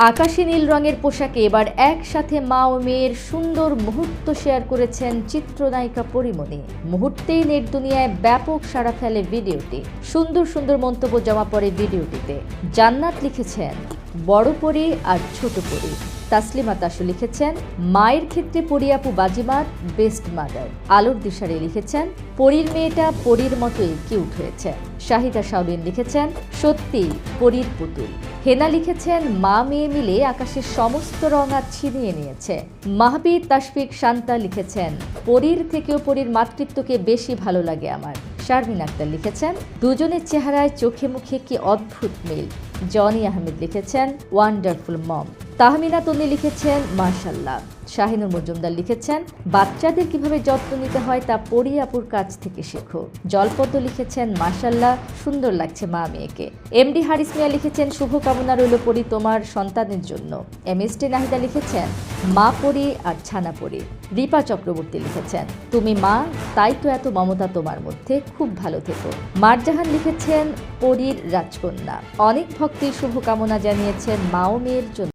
আকাশী নীল রঙের পোশাকে এবার একসাথে মা ও মেয়ের সুন্দর মুহূর্ত শেয়ার করেছেন চিত্রনায়িকা পরীমনি। মুহূর্তেই নেট দুনিয়ায় ব্যাপক সাড়া ফেলে ভিডিওটি। সুন্দর সুন্দর মন্তব্য জমা পড়ে ভিডিওটিতে। জান্নাত লিখেছেন বড় পরী আর ছোট পরী। তাসলিমা তাসু লিখেছেন মায়ের ক্ষেত্রে পরী আপু বাজিমাত, বেস্ট মাদার। আলোর দিশারি লিখেছেন পরীর মেয়েটা পরীর মতোই কিউট হয়েছে। শাহিদা শাওলিন লিখেছেন সত্যি পরীর পুতুল। হেনা লিখেছেন মা মেয়ে মিলে আকাশের সমস্ত রং আজ ছিনিয়ে নিয়েছে। মাহবীর তাশফিক শান্তা লিখেছেন পরীর থেকেও পরীর মাতৃত্বকে বেশি ভালো লাগে আমার। শারমিন আক্তার লিখেছেন দুজনের চেহারায় চোখে মুখে কি অদ্ভুত মিল। জনি আহমেদ লিখেছেন ওয়ান্ডারফুল মম। তাহমিনা তন্নি লিখেছেন মাশাল্লাহ। শাহিনুর মজুমদার লিখেছেন বাচ্চাদের কিভাবে যত্ন নিতে হয় তা পরী আপুর কাছ থেকে শেখো। জলপদ্ম লিখেছেন মাশাল্লাহ, সুন্দর লাগছে মা মেয়েকে। এমডি হারিস মিয়া লিখেছেন শুভকামনা রইল পরী তোমার সন্তানের জন্য। এমএসটি নাহিদা লিখেছেন মা পরী আর ছানা পরী। রিপা চক্রবর্তী লিখেছেন তুমি মা, তাই তো এত মমতা তোমার মধ্যে, খুব ভালো থেকো। মারজাহান লিখেছেন পরীর রাজকন্যা। অনেক ভক্তের শুভকামনা জানিয়েছেন মা ও মেয়ের জন্য।